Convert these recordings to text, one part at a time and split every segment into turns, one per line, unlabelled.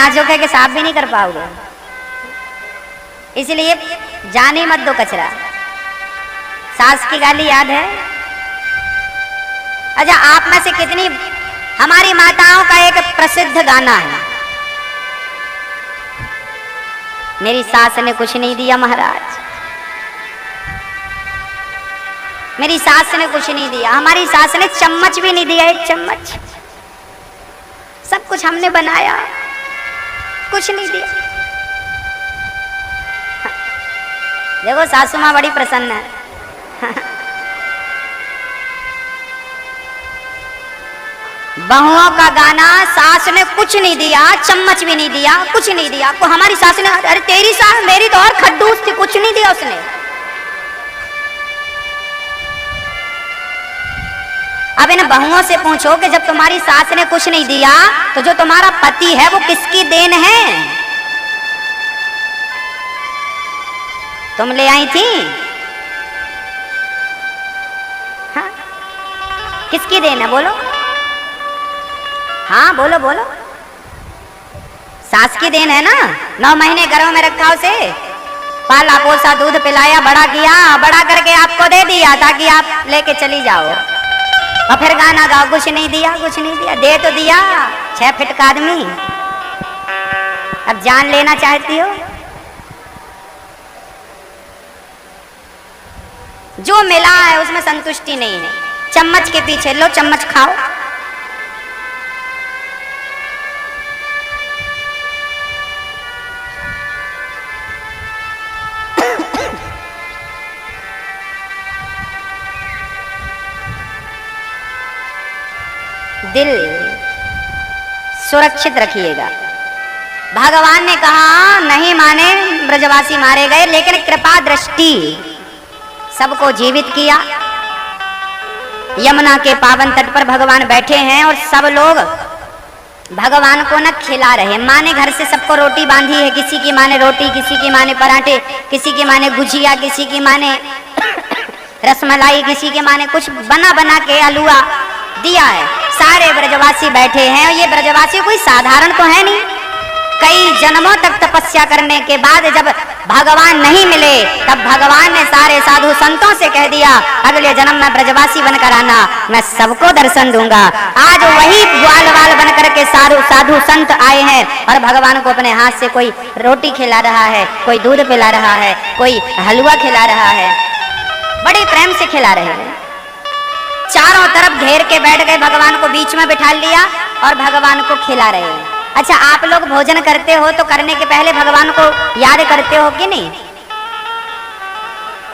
नाजुक है कि साफ भी नहीं कर पाओगे, इसलिए जाने मत दो कचरा। सास की गाली याद है? अच्छा, आप में से कितनी, हमारी माताओं का एक प्रसिद्ध गाना है, मेरी सास ने कुछ नहीं दिया महाराज, मेरी सास ने कुछ नहीं दिया। हमारी सास ने चम्मच भी नहीं दिया, एक चम्मच। सब कुछ हमने बनाया, कुछ नहीं दिया। देखो सासू माँ बड़ी प्रसन्न है। बहुओं का गाना, सास ने कुछ नहीं दिया, चम्मच भी नहीं दिया, कुछ नहीं दिया। को हमारी सास ने, अरे तेरी सास, मेरी तो और खड्डूस थी, कुछ नहीं दिया उसने। अब इन बहुओं से पूछो कि जब तुम्हारी सास ने कुछ नहीं दिया तो जो तुम्हारा पति है वो किसकी देन है? तुम ले आई थी? हाँ? किसकी देन है बोलो? हाँ बोलो बोलो। सास की देन है ना। 9 महीने घरों में रखा उसे, पाला पोसा, दूध पिलाया, बड़ा किया, बड़ा करके आपको दे दिया ताकि आप लेके चली जाओ, और फिर गाना गाओ कुछ नहीं दिया, कुछ नहीं दिया। दे तो दिया 6 फीट का आदमी, अब जान लेना चाहती हो? जो मिला है उसमें संतुष्टि नहीं है। चम्मच के पीछे लो, चम्मच खाओ। दिल सुरक्षित रखिएगा। भगवान ने कहा नहीं माने ब्रजवासी मारे गए, लेकिन कृपा दृष्टि सबको जीवित किया। यमुना के पावन तट पर भगवान बैठे हैं और सब लोग भगवान को न खिला रहे। माँ ने घर से सबको रोटी बांधी है, किसी की माँ ने रोटी, किसी की माँ ने पराठे, किसी की माँ ने गुजिया, किसी की माँ ने रसमलाई, किसी की माँ ने कुछ बना बना के हलवा दिया है। सारे ब्रजवासी बैठे हैं, और ये ब्रजवासी कोई साधारण तो है नहीं। कई जन्मों तक तपस्या करने के बाद जब भगवान नहीं मिले, तब भगवान ने सारे साधु संतों से कह दिया अगले जन्म में ब्रजवासी बनकर आना, मैं सबको दर्शन दूंगा। आज वही ग्वाल वाल बनकर के साधु संत आए हैं और भगवान को अपने हाथ से कोई रोटी खिला रहा है, कोई दूध पिला रहा है, कोई हलवा खिला रहा है, बड़े प्रेम से खिला रहे हैं। चारों तरफ घेर के बैठ गए, भगवान को बीच में बिठा लिया और भगवान को खिला रहे हैं। अच्छा, आप लोग भोजन करते हो तो करने के पहले भगवान को याद करते हो कि नहीं?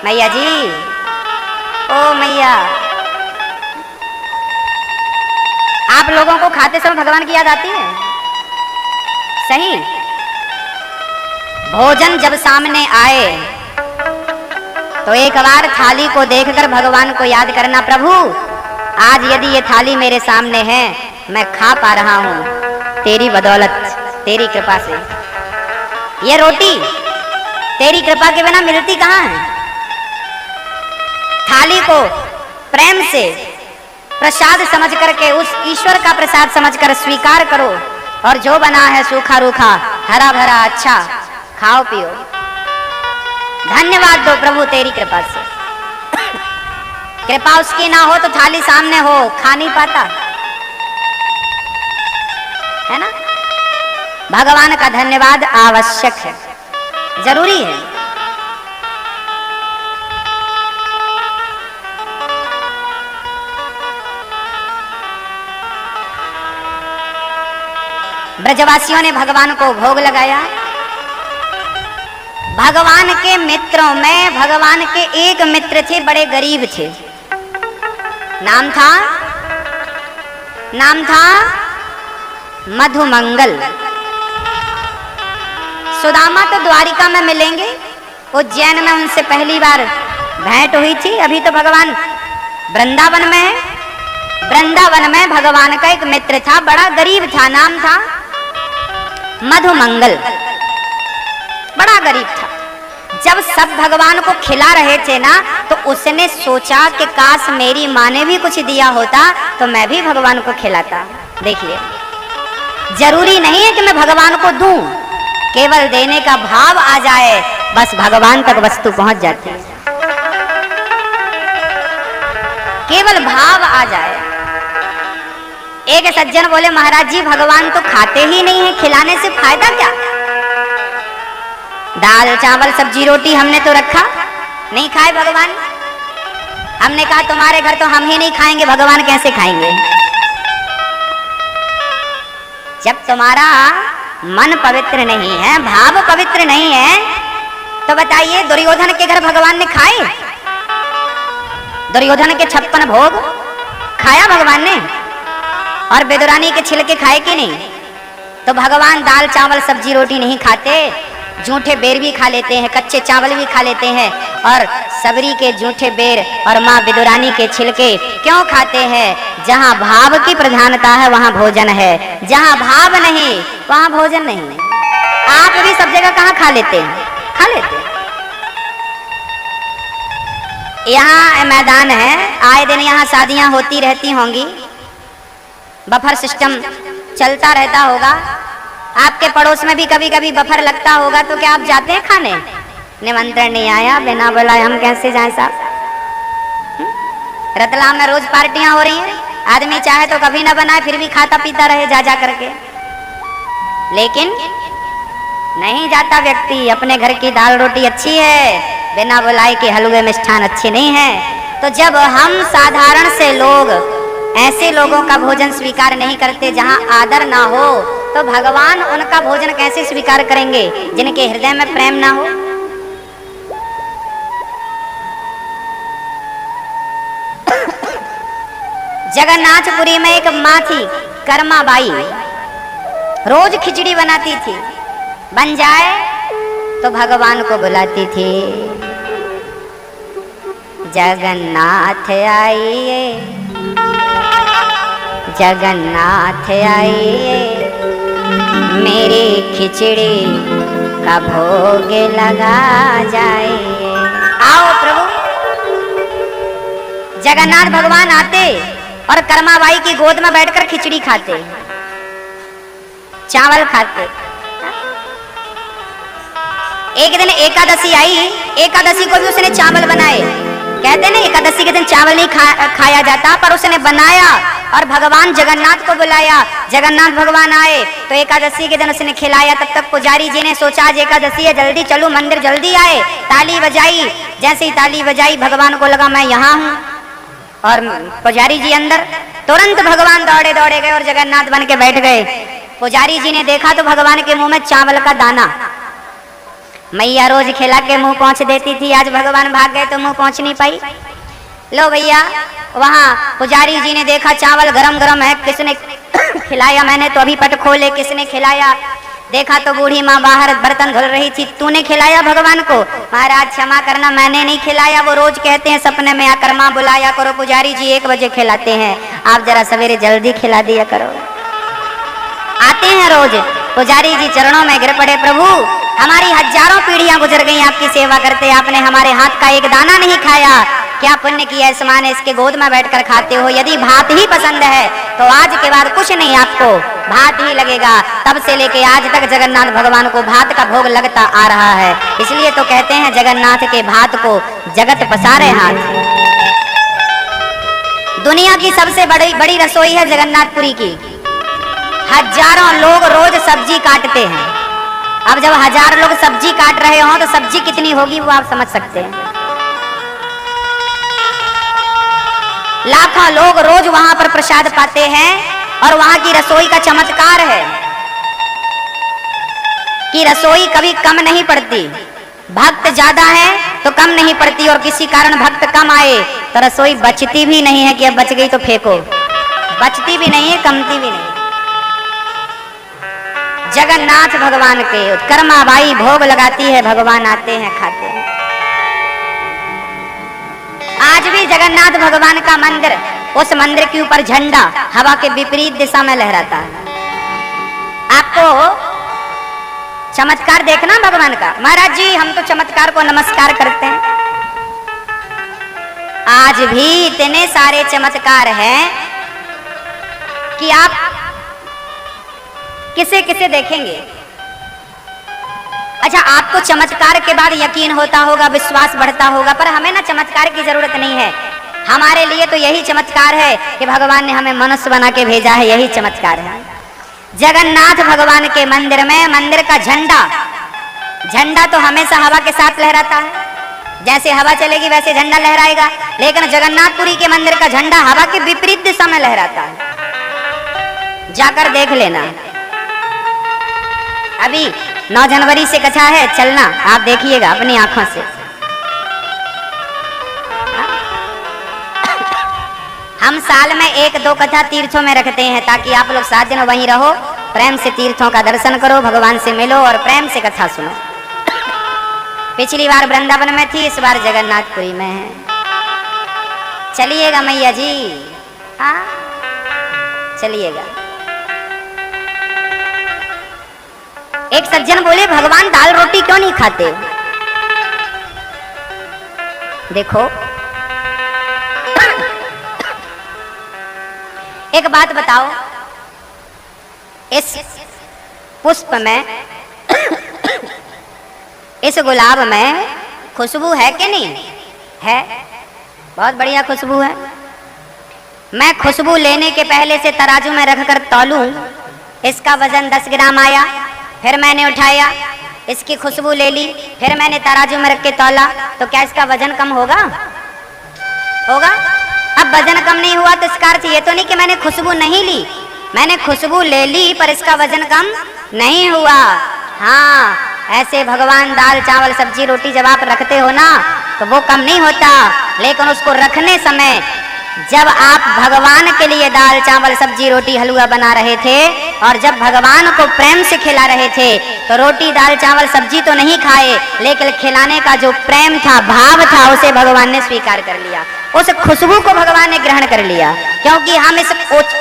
मैया जी, ओ मैया, आप लोगों को खाते समय भगवान की याद आती है? सही। भोजन जब सामने आए तो एक बार थाली को देखकर भगवान को याद करना, प्रभु आज यदि ये थाली मेरे सामने है, मैं खा पा रहा हूं तेरी बदौलत, तेरी कृपा से। ये रोटी तेरी कृपा के बिना मिलती कहाँ है? थाली को प्रेम से प्रसाद समझ करके, उस ईश्वर का प्रसाद समझकर स्वीकार करो, और जो बना है सूखा रूखा, हरा भरा, अच्छा खाओ पियो। धन्यवाद दो प्रभु तेरी कृपा से। कृपा उसकी ना हो तो थाली सामने हो, खा नहीं पाता है ना। भगवान का धन्यवाद आवश्यक है, जरूरी है। ब्रजवासियों ने भगवान को भोग लगाया। भगवान के मित्रों में भगवान के एक मित्र थे, बड़े गरीब थे। नाम था मधुमंगल। सुदामा तो द्वारिका में मिलेंगे, उज्जैन में उनसे पहली बार भेंट हुई थी। अभी तो भगवान वृंदावन में है। वृंदावन में भगवान का एक मित्र था, बड़ा गरीब था, नाम था मधुमंगल, बड़ा गरीब था। जब सब भगवान को खिला रहे थे ना, तो उसने सोचा कि काश मेरी माँ ने भी कुछ दिया होता तो मैं भी भगवान को खिलाता। देखिए, जरूरी नहीं है कि मैं भगवान को दूं, केवल देने का भाव आ जाए, बस भगवान तक वस्तु पहुंच जाती है। केवल भाव आ जाए। एक सज्जन बोले, महाराज जी भगवान तो खाते ही नहीं है, खिलाने से फायदा क्या? दाल चावल सब्जी रोटी हमने तो रखा, नहीं खाए भगवान। हमने कहा तुम्हारे घर तो हम ही नहीं खाएंगे, भगवान कैसे खाएंगे? जब तुम्हारा मन पवित्र नहीं है, भाव पवित्र नहीं है, तो बताइए दुर्योधन के घर भगवान ने खाए? दुर्योधन के 56 भोग खाया भगवान ने? और बेदुरानी के छिलके खाए कि नहीं? तो भगवान दाल चावल सब्जी रोटी नहीं खाते, जूठे बेर भी खा लेते हैं, कच्चे चावल भी खा लेते हैं। और सबरी के जूठे बेर और माँ विदुरानी के छिलके क्यों खाते हैं? जहाँ भाव की प्रधानता है वहाँ भोजन है, जहाँ भाव नहीं वहाँ भोजन नहीं है। आप भी सब जगह कहाँ खा लेते हैं? खा लेते हैं। यहाँ मैदान है, आए दिन यहाँ शादियां होती रहती होंगी, बफर सिस्टम चलता रहता होगा। आपके पड़ोस में भी कभी कभी बफर लगता होगा, तो क्या आप जाते हैं खाने? निमंत्रण नहीं आया, बिना बुलाए हम कैसे जाएं साहब? रतलाम में रोज पार्टियां हो रही हैं, आदमी चाहे तो कभी ना बनाए, फिर भी खाता पीता रहे जा जा करके, लेकिन नहीं जाता व्यक्ति। अपने घर की दाल रोटी अच्छी है, बिना बुलाए के हलवे मिष्ठान अच्छे नहीं है। तो जब हम साधारण से लोग ऐसे लोगों का भोजन स्वीकार नहीं करते जहां आदर ना हो, तो भगवान उनका भोजन कैसे स्वीकार करेंगे जिनके हृदय में प्रेम ना हो? जगन्नाथपुरी में एक माँ थी, कर्मा बाई, रोज खिचड़ी बनाती थी, बन जाए तो भगवान को बुलाती थी, जगन्नाथ आइए, जगन्नाथ आइए, मेरी खिचड़ी का भोग लगा जाए। आओ प्रभु। जगन्नाथ भगवान आते और कर्माबाई की गोद में बैठकर खिचड़ी खाते, चावल खाते। एक दिन एकादशी आई, एकादशी को भी उसने चावल बनाए। कहते ना एकादशी के दिन चावल नहीं खाया जाता, पर उसने बनाया और भगवान जगन्नाथ को बुलाया। जगन्नाथ भगवान आए तो एकादशी के दिन उसने खिलाया। तब तक पुजारी जी ने सोचा आज एकादशी है, जल्दी चलो मंदिर, जल्दी आए। ताली बजाई, जैसे ही ताली बजाई भगवान को लगा मैं यहाँ हूँ, और पुजारी जी अंदर। तुरंत भगवान दौड़े दौड़े गए और जगन्नाथ बन के बैठ गए। पुजारी जी ने देखा तो भगवान के मुंह में चावल का दाना। मैया रोज खिला के मुंह पहुंच देती थी, आज भगवान भाग गए तो मुंह पहुंच नहीं पाई। लो भैया, वहाँ पुजारी जी ने देखा चावल गरम गरम है, किसने खिलाया? मैंने तो अभी पट खोले, किसने खिलाया? देखा तो बूढ़ी माँ बाहर बर्तन धुल रही थी। तूने खिलाया भगवान को? महाराज क्षमा करना, मैंने नहीं खिलाया, वो रोज कहते हैं सपने में आकर माँ बुलाया करो, पुजारी जी 1 बजे खिलाते हैं, आप जरा सवेरे जल्दी खिला दिया करो। आते हैं रोज, पुजारी जी चरणों में गिर पड़े, प्रभु हमारी हजारों पीढ़ियां गुजर गई आपकी सेवा करते, आपने हमारे हाथ का एक दाना नहीं खाया, क्या पुण्य किया इस माँ ने, इसके गोद में बैठकर खाते हो। यदि भात ही पसंद है तो आज के बाद कुछ नहीं, आपको भात ही लगेगा। तब से लेके आज तक जगन्नाथ भगवान को भात का भोग लगता आ रहा है। इसलिए तो कहते हैं जगन्नाथ के भात को जगत पसारे हाथ। दुनिया की सबसे बड़ी रसोई है जगन्नाथपुरी की। हजारों लोग रोज सब्जी काटते हैं। अब जब 1000 लोग सब्जी काट रहे हो तो सब्जी कितनी होगी वो आप समझ सकते हैं। लाखों लोग रोज वहां पर प्रसाद पाते हैं, और वहां की रसोई का चमत्कार है कि रसोई कभी कम नहीं पड़ती। भक्त ज्यादा है तो कम नहीं पड़ती, और किसी कारण भक्त कम आए तो रसोई बचती भी नहीं है कि अब बच गई तो फेंको, बचती भी नहीं है, कमती भी नहीं। जगन्नाथ भगवान के कर्माबाई भोग लगाती है, भगवान आते हैं खाते हैं। आज भी जगन्नाथ भगवान का मंदिर, उस मंदिर के ऊपर झंडा हवा के विपरीत दिशा में लहराता है। आपको चमत्कार देखना भगवान का। महाराज जी हम तो चमत्कार को नमस्कार करते हैं। आज भी इतने सारे चमत्कार हैं कि आप किसे किसे देखेंगे। अच्छा, आपको चमत्कार के बाद यकीन होता होगा, विश्वास बढ़ता होगा, पर हमें ना चमत्कार की जरूरत नहीं है। हमारे लिए तो यही चमत्कार है कि भगवान ने हमें मनुष्य बना के भेजा है, यही चमत्कार है। जगन्नाथ भगवान के मंदिर में मंदिर का झंडा तो हमेशा हवा के साथ लहराता है, जैसे हवा चलेगी वैसे झंडा लहराएगा, लेकिन जगन्नाथपुरी के मंदिर का झंडा हवा के विपरीत दिशा में लहराता है। जाकर देख लेना, अभी 9 जनवरी से कथा है, चलना, आप देखिएगा अपनी आंखों से। हम साल में 1-2 कथा तीर्थों में रखते हैं ताकि आप लोग 7 दिन वहीं रहो, प्रेम से तीर्थों का दर्शन करो, भगवान से मिलो और प्रेम से कथा सुनो। पिछली बार वृंदावन में थी, इस बार जगन्नाथपुरी में है। चलिएगा मैया जी, हाँ चलिएगा। एक सज्जन बोले, भगवान दाल रोटी क्यों नहीं खाते? देखो, एक बात बताओ, इस पुष्प में, इस गुलाब में खुशबू है कि नहीं है? बहुत बढ़िया खुशबू है। मैं खुशबू लेने के पहले से तराजू में रखकर तौलूं, इसका वजन 10 ग्राम आया, फिर मैंने उठाया, इसकी खुशबू ले ली, फिर मैंने तराजू में रख के तौला, तो क्या इसका वजन कम होगा? होगा? अब वजन कम नहीं हुआ तो इसका अर्थ ये तो नहीं कि मैंने खुशबू नहीं ली, मैंने खुशबू ले ली पर इसका वजन कम नहीं हुआ। हाँ, ऐसे भगवान दाल चावल सब्जी रोटी जब आप रखते हो ना तो वो कम नहीं होता, लेकिन उसको रखने समय जब आप भगवान के लिए दाल चावल सब्जी रोटी हलवा बना रहे थे और जब भगवान को प्रेम से खिला रहे थे तो रोटी दाल चावल सब्जी तो नहीं खाए, लेकिन खिलाने का जो प्रेम था, भाव था, उसे भगवान ने स्वीकार कर लिया, उस खुशबू को भगवान ने ग्रहण कर लिया। क्योंकि हम इस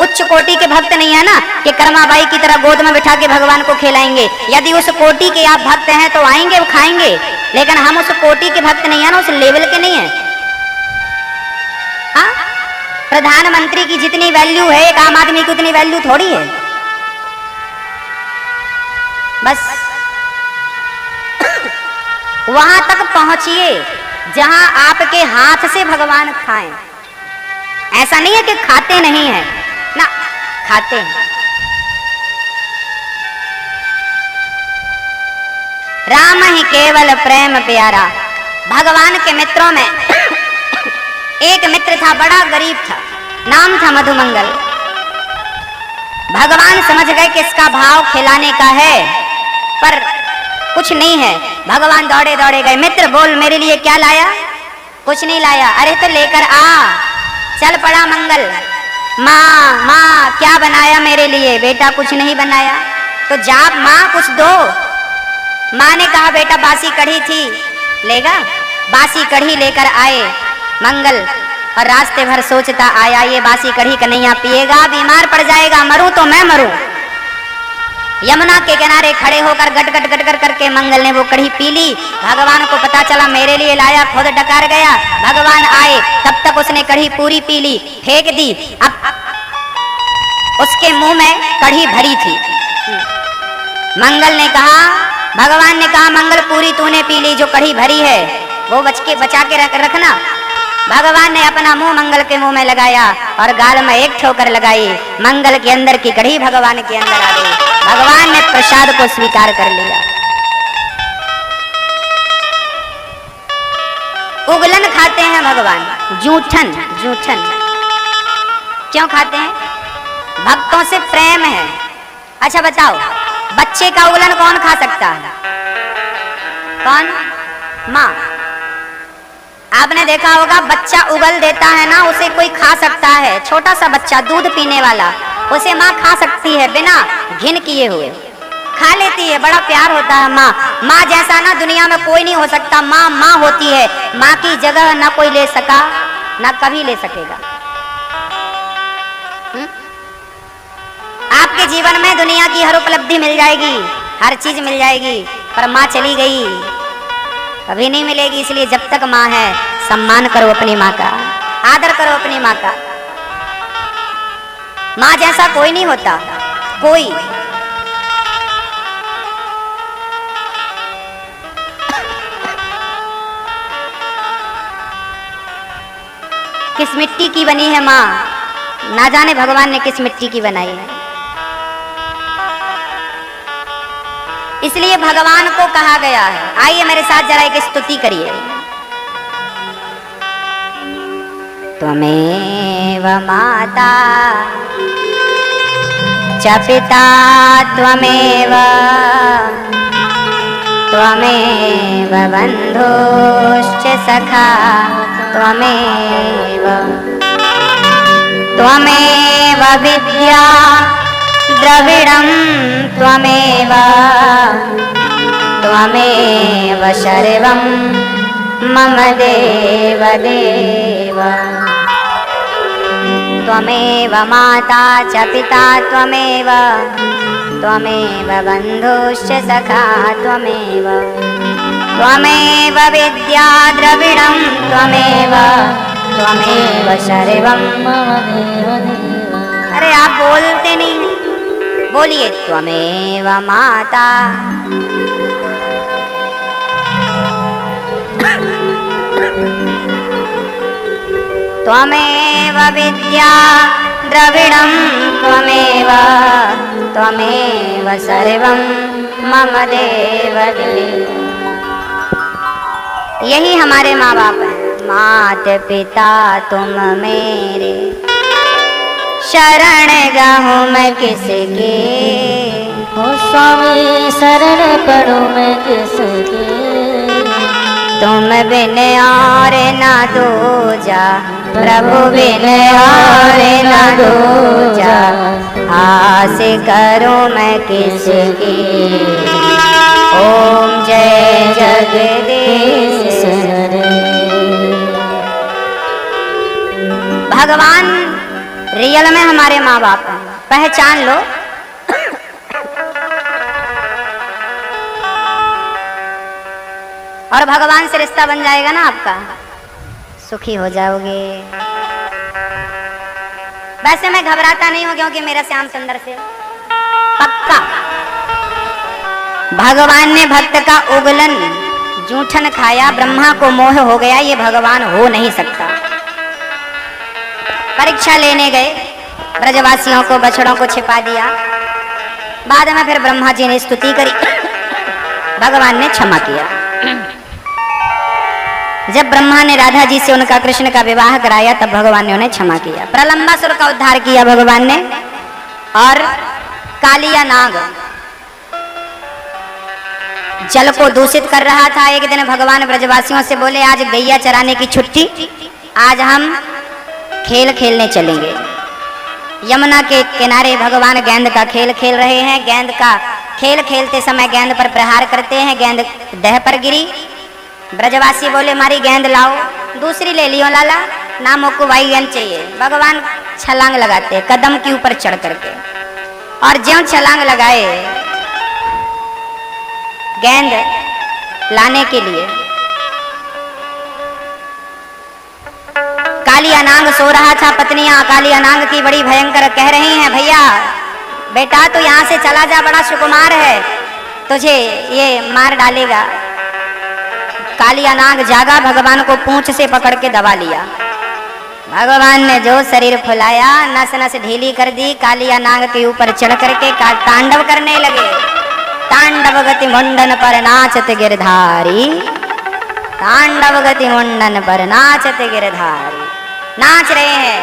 उच्च कोटि के भक्त नहीं है ना कि कर्माबाई की तरह गोद में बिठा के भगवान को खिलाएंगे। यदि उस कोटि के आप भक्त हैं तो आएंगे खाएंगे, लेकिन हम उस कोटि के भक्त नहीं है ना, उस लेवल के नहीं है। हाँ, प्रधानमंत्री की जितनी वैल्यू है एक आम आदमी की उतनी वैल्यू थोड़ी है। बस वहां तक पहुंचिए जहां आपके हाथ से भगवान खाएं। ऐसा नहीं है कि खाते नहीं है ना, खाते हैं। राम ही केवल प्रेम प्यारा। भगवान के मित्रों में एक मित्र था, बड़ा गरीब था, नाम था मधुमंगल। भगवान समझ गए कि इसका भाव खिलाने का है पर कुछ नहीं है। भगवान दौड़े दौड़े गए, मित्र बोल मेरे लिए क्या लाया? कुछ नहीं लाया। अरे तो लेकर आ। चल पड़ा मंगल, माँ माँ क्या बनाया मेरे लिए? बेटा कुछ नहीं बनाया। तो जा माँ कुछ दो। माँ ने कहा बेटा बासी कढ़ी थी, लेगा? बासी कढ़ी लेकर आए मंगल और रास्ते भर सोचता आया, ये बासी कढ़ी कन्हैया पिएगा, बीमार पड़ जाएगा, मरूं तो मैं मरूं। यमुना के किनारे खड़े होकर गट गट गट कर करके मंगल ने वो कढ़ी पी ली। भगवान को पता चला मेरे लिए लाया, खुद डकार गया। भगवान आए तब तक उसने कढ़ी पूरी पी ली, फेंक दी। अब उसके मुंह में कढ़ी भरी थी। मंगल ने कहा, भगवान ने कहा मंगल पूरी तूने पी ली, जो कढ़ी भरी है वो बचा के रखना। भगवान ने अपना मुंह मंगल के मुंह में लगाया और गाल में एक ठोकर लगाई। मंगल के अंदर की कढ़ी भगवान के अंदर आ गई। भगवान ने प्रसाद को स्वीकार कर लिया। उगलन खाते हैं भगवान, जूठन जूठन क्यों खाते हैं? भक्तों से प्रेम है। अच्छा बताओ, बच्चे का उगलन कौन खा सकता है? कौन? माँ। आपने देखा होगा बच्चा उगल देता है ना, उसे कोई खा सकता है। छोटा सा बच्चा दूध पीने वाला, उसे माँ खा सकती है बिना घिन किए हुए, खा लेती है। बड़ा प्यार होता है माँ। माँ जैसा ना दुनिया में कोई नहीं हो सकता। माँ माँ होती है, माँ की जगह ना कोई ले सका ना कभी ले सकेगा। आपके जीवन में दुनिया की हर उपलब्धि मिल जाएगी, हर चीज मिल जाएगी, पर माँ चली गई कभी नहीं मिलेगी। इसलिए जब तक माँ है सम्मान करो अपनी माँ का, आदर करो अपनी माँ का। माँ जैसा कोई नहीं होता, कोई। किस मिट्टी की बनी है माँ, ना जाने भगवान ने किस मिट्टी की बनाई है। इसलिए भगवान को कहा गया है। आइए मेरे साथ जरा एक स्तुति करिए। त्वमेव माता च पिता त्वमेव, त्वमेव बन्धुश्च सखा त्वमेव, त्वमेव विद्या द्रविणं त्वमेव, त्वमेव सर्वं मम देव देव। त्वमेव माता च पिता त्वमेव, त्वमेव बन्धुश्च सखा त्वमेव, त्वमेव विद्या द्रविणं त्वमेव, त्वमेव सर्वं मम देव देव। अरे आप बोलते नहीं, बोलिए त्वमेव माता त्वमेव विद्या द्रविणं त्वमेव, त्वमेव सर्वं मम देव देव। यही हमारे माँ बाप हैं। माता पिता तुम मेरे, शरण गहूँ मैं किसके,
ओ स्वामी शरण पड़ूं मैं किसके,
तुम बिन और ना दूजा, प्रभु बिन और ना दूजा, आस करूं मैं किसकी। ओम जय जगदीश। भगवान रियल में हमारे माँ बाप हैं, पहचान लो। और भगवान से रिश्ता बन जाएगा ना आपका, सुखी हो जाओगे। वैसे मैं घबराता नहीं हूं क्योंकि मेरा श्याम सुंदर से पक्का। भगवान ने भक्त का उगलन जूठन खाया, ब्रह्मा को मोह हो गया, ये भगवान हो नहीं सकता। परीक्षा लेने गए, ब्रजवासियों को बछड़ों को छिपा दिया। बाद में फिर ब्रह्मा जी ने स्तुति करी, भगवान ने क्षमा किया। जब ब्रह्मा ने राधा जी से उनका कृष्ण का विवाह कराया तब भगवान ने उन्हें क्षमा किया। प्रलंबासुर का उद्धार किया भगवान ने। और कालिया नाग जल को दूषित कर रहा था। एक दिन भगवान ब्रजवासियों से बोले, आज गैया चराने की छुट्टी, आज हम खेल खेलने चलेंगे। यमुना के किनारे भगवान गेंद का खेल खेल रहे हैं। गेंद का खेल खेलते समय गेंद पर प्रहार करते हैं, गेंद देह पर गिरी। ब्रजवासी बोले, मारी गेंद लाओ। दूसरी ले लियो लाला, ना मोको वाई गेंद चाहिए। भगवान छलांग लगाते कदम के ऊपर चढ़ करके, और ज्यों छलांग लगाए गेंद लाने के लिए, काली अनांग सो रहा था। पत्नियां काली अनांग की बड़ी भयंकर कह रही हैं, भैया बेटा तो यहाँ से चला जा, बड़ा सुकुमार है, तुझे ये मार डालेगा। काली अनांग जागा, भगवान को पूंछ से पकड़ के दबा लिया। भगवान ने जो शरीर फुलाया, नस नस ढीली कर दी। काली अनांग के ऊपर चढ़ करके तांडव करने लगे। तांडव गति मुंडन पर नाचत गिरधारी, तांडव गति मुंडन पर नाचत गिरधारी। नाच रहे हैं।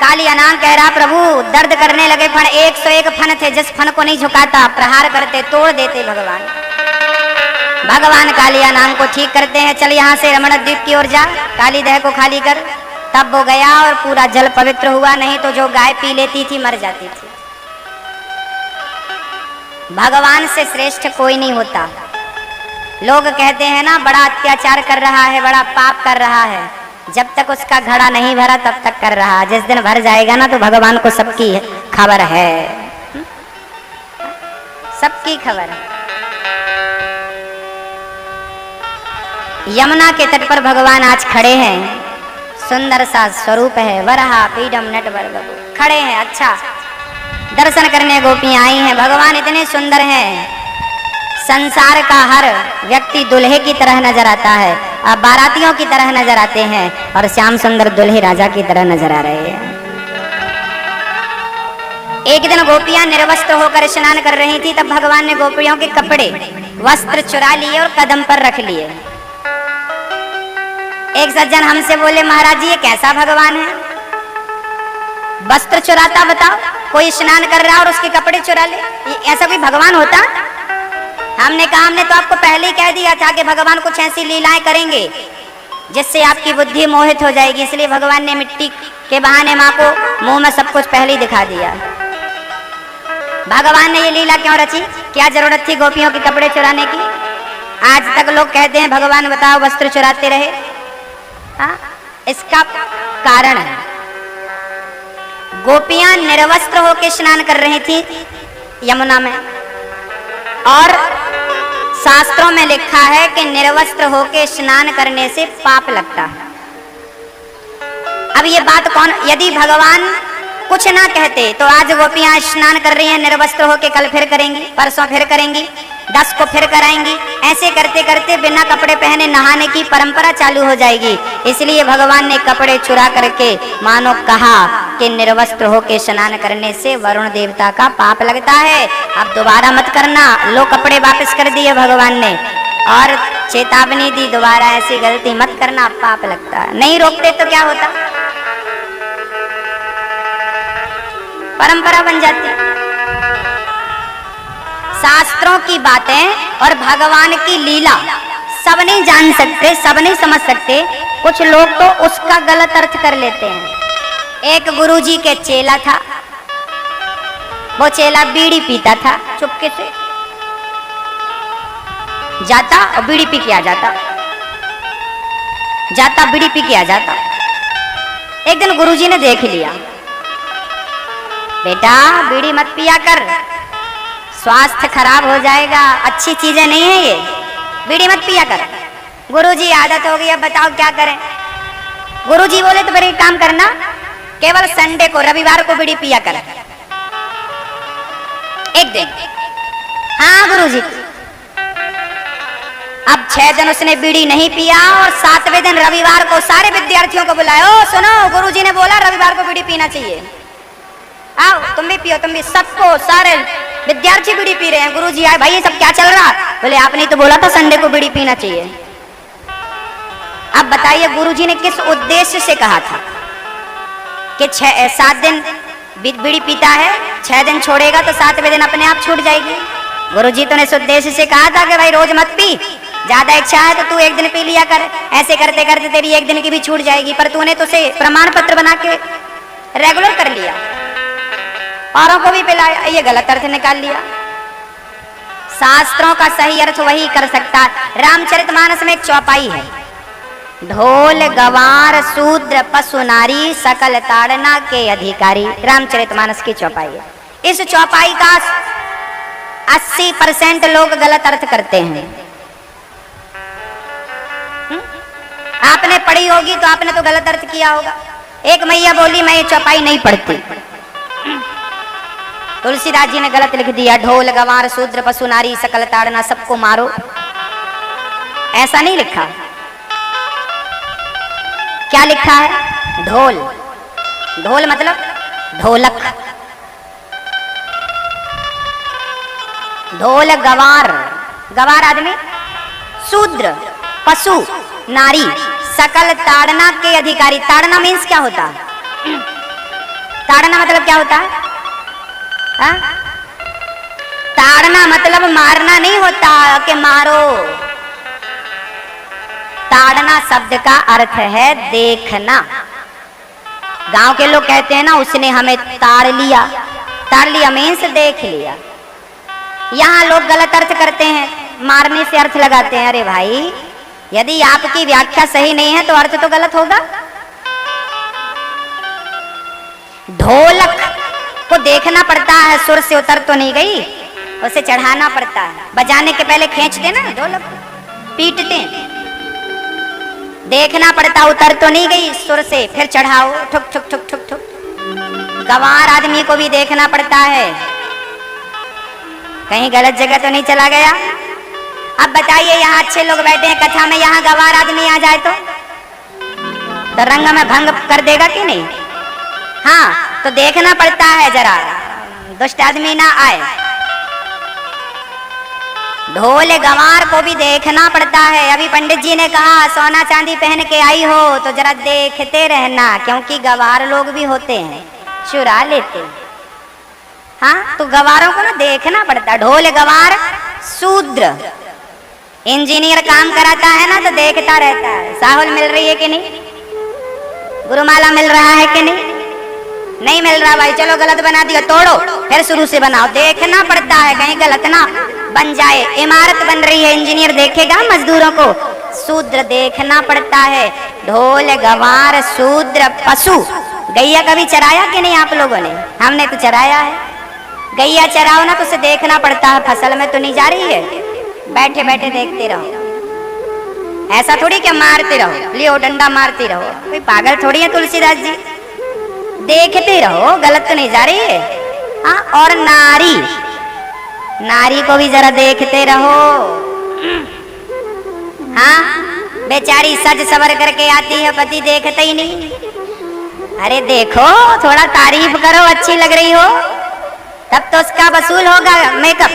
काली अनांग कह रहा, प्रभु दर्द करने लगे फण, 101 फन थे, जिस फन को नहीं झुकाता प्रहार करते, तोड़ देते भगवान। भगवान काली अनांग को ठीक करते हैं, चल यहाँ से रमण द्वीप की ओर जा, काली देह को खाली कर। तब वो गया और पूरा जल पवित्र हुआ, नहीं तो जो गाय पी लेती थी मर जाती थी। भगवान से श्रेष्ठ कोई नहीं होता। लोग कहते हैं ना, बड़ा अत्याचार कर रहा है, बड़ा पाप कर रहा है। जब तक उसका घड़ा नहीं भरा तब तक कर रहा, जिस दिन भर जाएगा ना तो भगवान को सबकी खबर है, सबकी खबर है। यमुना के तट पर भगवान आज खड़े हैं। सुंदर सा स्वरूप है, वरहा पीडम नटवर बबू खड़े हैं। अच्छा, दर्शन करने गोपियां आई हैं। भगवान इतने सुंदर हैं, संसार का हर व्यक्ति दुल्हे की तरह नजर आता है। बारातियों की तरह नजर आते हैं और श्याम सुंदर दुल्हे राजा की तरह नजर आ रहे हैं। एक दिन गोपियां निर्वस्त्र होकर स्नान कर रही थी, तब भगवान ने गोपियों के कपड़े वस्त्र चुरा लिए और कदम पर रख लिए। एक सज्जन हमसे बोले, महाराज जी ये कैसा भगवान है, वस्त्र चुराता? बताओ, कोई स्नान कर रहा और उसके कपड़े चुरा ले, ऐसा कोई भगवान होता? हमने कहा, हमने तो आपको पहले ही कह दिया था कि भगवान कुछ ऐसी लीलाएं करेंगे जिससे आपकी बुद्धि मोहित हो जाएगी, इसलिए भगवान ने मिट्टी के बहाने माँ को मुंह में सब कुछ पहले ही दिखा दिया। भगवान ने ये लीला क्यों रची? क्या जरूरत थी गोपियों के कपड़े चुराने की? आज तक लोग कहते हैं भगवान बताओ वस्त्र चुराते रहे। हाँ, इसका कारण है, गोपियां निर्वस्त्र होकर स्नान कर रही थी यमुना में, और शास्त्रों में लिखा है कि निर्वस्त्र होकर स्नान करने से पाप लगता है। अब ये बात कौन, यदि भगवान कुछ ना कहते तो आज गोपियां स्नान कर रही हैं निर्वस्त्र होकर, कल फिर करेंगी, परसों फिर करेंगी, 10 को फिर कराएंगी, ऐसे करते करते बिना कपड़े पहने नहाने की परंपरा चालू हो जाएगी। इसलिए भगवान ने कपड़े चुरा करके मानो कहा कि निर्वस्त्र होकर स्नान करने से वरुण देवता का पाप लगता है, अब दोबारा मत करना। लो कपड़े वापस कर दिए भगवान ने और चेतावनी दी, दोबारा ऐसी गलती मत करना, पाप लगता है। नहीं रोकते तो क्या होता, परंपरा बन जाती। शास्त्रों की बातें और भगवान की लीला सब नहीं जान सकते, सब नहीं समझ सकते, कुछ लोग तो उसका गलत अर्थ कर लेते हैं। एक गुरुजी के चेला था, वो चेला बीड़ी पीता था, चुपके से जाता और बीड़ी पी के आ जाता, जाता बीड़ी पी के आ जाता। एक दिन गुरुजी ने देख लिया, बेटा बीड़ी मत पिया कर, स्वास्थ्य खराब हो जाएगा, अच्छी चीजें नहीं है ये, बीड़ी मत पिया कर। गुरुजी आदत हो गई, अब बताओ क्या करें। गुरुजी बोले तो फिर एक काम करना, केवल संडे को, रविवार को बीड़ी पिया कर एक दिन। हाँ गुरुजी। अब 6 दिन उसने बीड़ी नहीं पिया और 7वें दिन रविवार को सारे विद्यार्थियों को बुलाया, ओ सुनो गुरुजी ने बोला रविवार को बीड़ी पीना चाहिए, आओ तुम भी पियो, तुम भी। सबको, सारे विद्यार्थी बीड़ी पी रहे हैं। गुरुजी आए, भाई ये सब क्या चल रहा? बोले आपने तो बोला था संडे को बीड़ी पीना चाहिए। अब बताइए गुरुजी ने किस उद्देश्य से कहा था कि 7 दिन बीड़ी पीता है, 6 दिन छोड़ेगा तो 7वें दिन अपने आप छूट जाएगी। गुरुजी तो ने इस उद्देश्य से कहा था कि भाई रोज मत पी, ज्यादा इच्छा है तो तू एक दिन पी लिया कर, ऐसे करते करते तेरी एक दिन की भी छूट जाएगी। पर तूने तो उसे प्रमाण पत्र बना के रेगुलर कर लिया, औरों को भी पिलाया, ये गलत अर्थ निकाल लिया। शास्त्रों का सही अर्थ वही कर सकता। रामचरितमानस में एक चौपाई है, ढोल गवार शूद्र पशु नारी सकल ताड़ना के अधिकारी। रामचरितमानस की चौपाई है। इस चौपाई का 80% लोग गलत अर्थ करते हैं। आपने पढ़ी होगी तो आपने तो गलत अर्थ किया होगा। एक मैया बोली मैं ये चौपाई नहीं पढ़ती, तुलसीदास जी ने गलत लिख दिया, ढोल गवार शूद्र पशु नारी सकल ताड़ना सबको मारो, ऐसा नहीं लिखा। क्या लिखा है? ढोल। ढोल मतलब ढोलक। ढोल गवार, गवार आदमी, शूद्र पशु नारी सकल ताड़ना के अधिकारी। ताड़ना मीन्स क्या होता है? ताड़ना मतलब क्या होता है? हा? ताड़ना मतलब मारना नहीं होता कि मारो। ताड़ना शब्द का अर्थ है देखना। गांव के लोग कहते हैं ना, उसने हमें ताड़ लिया। ताड़ लिया मीन्स देख लिया। यहाँ लोग गलत अर्थ करते हैं, मारने से अर्थ लगाते हैं। अरे भाई, यदि आपकी व्याख्या सही नहीं है तो अर्थ तो गलत होगा। ढोलक को देखना पड़ता है, सुर से उतर तो नहीं गई, उसे चढ़ाना पड़ता है। बजाने के पहले खींचते ना ढोलक, पीटते, देखना पड़ता, उतर तो नहीं गई सुर से, फिर चढ़ाओ, ठुक ठुक ठुक ठुक ठुक। गंवार आदमी को भी देखना पड़ता है, कहीं गलत जगह तो नहीं चला गया। अब बताइए यहाँ अच्छे लोग बैठे हैं कथा में, यहाँ गवार आदमी आ जाए तो रंग में भंग कर देगा कि नहीं? हाँ, तो देखना पड़ता है जरा दुष्ट आदमी ना आए। ढोल गंवार को भी देखना पड़ता है। अभी पंडित जी ने कहा सोना चांदी पहन के आई हो तो जरा देखते रहना, क्योंकि गंवार लोग भी होते हैं, चुरा लेते हैं। हाँ, तो गंवारों को ना देखना पड़ता है। ढोल गंवार शूद्र इंजीनियर काम कराता है ना, तो देखता रहता है साहुल मिल रही है कि नहीं, गुरुमाला मिल रहा है कि नहीं, नहीं मिल रहा भाई चलो गलत बना दिया, तोड़ो फिर शुरू से बनाओ। देखना पड़ता है कहीं गलत ना बन जाए। इमारत बन रही है, इंजीनियर देखेगा मजदूरों को, शूद्र देखना पड़ता है। ढोल गंवार शूद्र पशु। गैया कभी चराया कि नहीं आप लोगों ने? हमने तो चराया है। गैया चराओ ना तो उसे देखना पड़ता है, फसल में तो नहीं जा रही है, बैठे बैठे देखते रहो। ऐसा थोड़ी कि मारते रहो, लियो डंडा मारते रहो, कोई पागल थोड़ी है तुलसीदास जी। देखते रहो, गलत तो नहीं जा रही है। हाँ, और नारी, नारी को भी जरा देखते रहो। हाँ, बेचारी सज सवर करके आती है, पति देखते ही नहीं। अरे देखो, थोड़ा तारीफ करो, अच्छी लग रही हो तब तो उसका वसूल होगा मेकअप।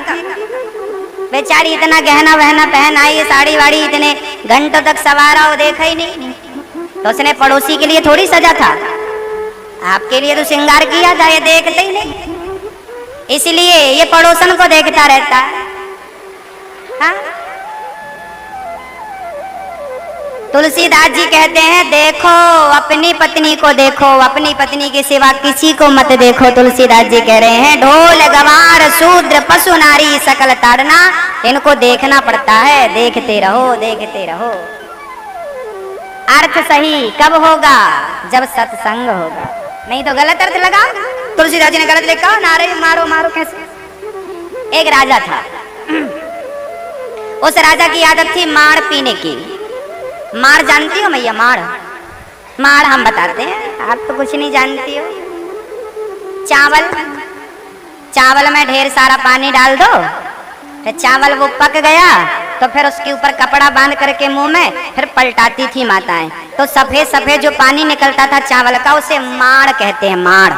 बेचारी इतना गहना वहना पहन आई है, साड़ी वाड़ी इतने घंटों तक सवारा हो, देखा ही नहीं तो उसने पड़ोसी के लिए थोड़ी सजा था, आपके लिए तो श्रृंगार किया था, ये देखते ही नहीं। इसलिए ये पड़ोसन को देखता रहता है। हाँ? तुलसीदास जी कहते हैं देखो अपनी पत्नी को देखो, अपनी पत्नी के सिवा किसी को मत देखो। तुलसीदास जी कह रहे हैं ढोल गंवार शूद्र पशु नारी सकल ताड़ना, इनको देखना पड़ता है। देखते रहो, देखते रहो। अर्थ सही कब होगा? जब सत्संग होगा, नहीं तो गलत अर्थ लगा। तुलसीदास जी ने गलत लिखा, नारे मारो मारो कैसे। एक राजा था, उस राजा की आदत थी मार पीने की। मार जानती हो मैया? मार, मार हम बताते हैं, आप तो कुछ नहीं जानती हो। चावल, चावल में ढेर सारा पानी डाल दो, फिर चावल वो पक गया तो फिर उसके ऊपर कपड़ा बांध करके मुंह में फिर पलटाती थी माताएं, तो सफेद सफेद जो पानी निकलता था चावल का उसे माड़ कहते हैं, माड़।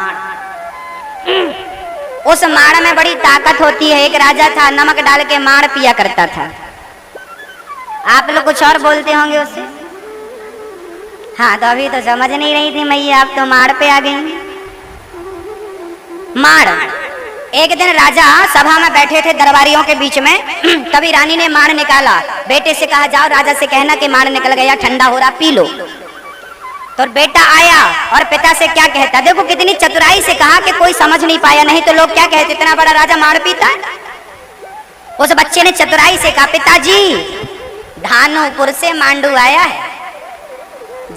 उस माड़ में बड़ी ताकत होती है। एक राजा था, नमक डाल के माड़ पिया करता था। आप लोग कुछ और बोलते होंगे उससे। हाँ, तो अभी तो समझ नहीं रही थी मैया, आप तो माड़ पे आ गई। माड़। एक दिन राजा सभा में बैठे थे दरबारियों के बीच में, तभी रानी ने माड़ निकाला। बेटे से कहा जाओ राजा से कहना कि माड़ निकल गया, ठंडा हो रहा, पी लो। तो बेटा आया और पिता से क्या कहता, देखो कितनी चतुराई से कहा कि कोई समझ नहीं पाया, नहीं तो लोग क्या कहते इतना बड़ा राजा माड़ पीता है। उस बच्चे ने चतुराई से कहा पिताजी धानुपुर से मांडू आया है,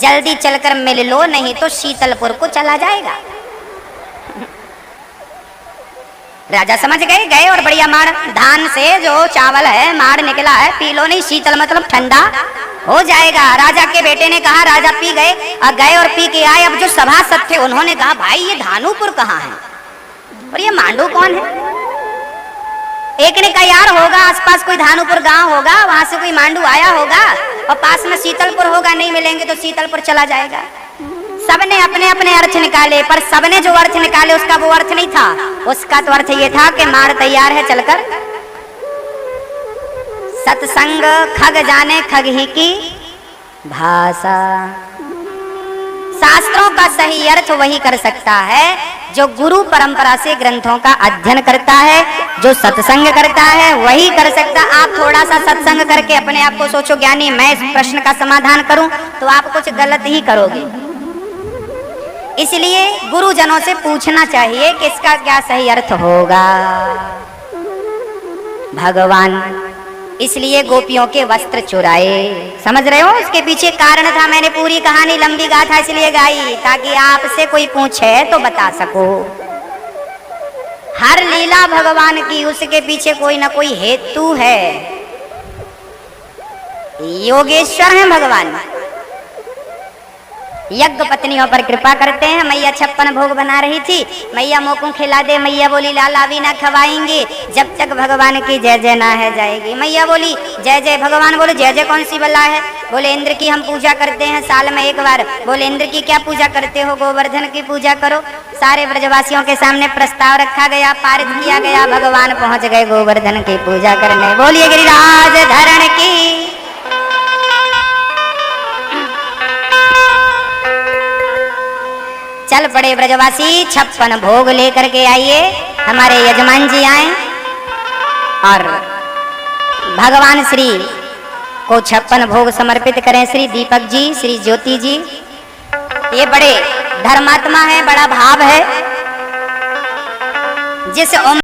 जल्दी चलकर मिल लो, नहीं तो शीतलपुर को चला जाएगा। राजा समझ गए, गए और बढ़िया माड़, धान से जो चावल है माड़ निकला है, पी लो, नहीं शीतल मतलब ठंडा हो जाएगा। राजा के बेटे ने कहा, राजा पी गए, गए और पी के आए। अब जो सभासद थे उन्होंने कहा भाई ये धानुपुर कहाँ है और ये मांडू कौन है? एक ने कहा यार होगा आसपास कोई धानुपुर गांव होगा, वहां से कोई मांडू आया होगा और पास में शीतलपुर होगा, नहीं मिलेंगे तो शीतलपुर चला जाएगा। सबने अपने अपने अर्थ निकाले, पर सबने जो अर्थ निकाले उसका वो अर्थ नहीं था। उसका तो अर्थ ये था कि मार तैयार है, चलकर सत्संग खग जाने खग ही की भाषा। शास्त्रों का सही अर्थ वही कर सकता है जो गुरु परंपरा से ग्रंथों का अध्ययन करता है, जो सत्संग करता है वही कर सकता। आप थोड़ा सा सत्संग करके अपने आप को सोचो ज्ञानी मैं इस प्रश्न का समाधान करूं, तो आप कुछ गलत ही करोगे। इसलिए गुरुजनों से पूछना चाहिए कि इसका क्या सही अर्थ होगा। भगवान इसलिए गोपियों के वस्त्र चुराए, समझ रहे हो? उसके पीछे कारण था। मैंने पूरी कहानी लंबी गाथा इसलिए गाई ताकि आपसे कोई पूछे तो बता सको। हर लीला भगवान की उसके पीछे कोई ना कोई हेतु है। योगेश्वर है भगवान, यज्ञ पत्नियों पर कृपा करते हैं। मैया 56 भोग बना रही थी, मैया मोको खिला दे। मैया बोली लाला भी ना खवाएंगे जब तक भगवान की जय जय ना है जाएगी। मैया बोली जय जय। भगवान बोले जय जय कौन सी बला है? बोले इंद्र की हम पूजा करते हैं साल में एक बार। बोले इंद्र की क्या पूजा करते हो? गोवर्धन की पूजा करो। सारे ब्रजवासियों के सामने प्रस्ताव रखा गया, पारित किया गया। भगवान पहुंच गए गोवर्धन की पूजा करने। बोलिए गिरिराज धरण की। चल पड़े ब्रजवासी, 56 भोग लेकर के आइए। हमारे यजमान जी आए और भगवान श्री को 56 भोग समर्पित करें। श्री दीपक जी, श्री ज्योति जी, ये बड़े धर्मात्मा है, बड़ा भाव है। जिस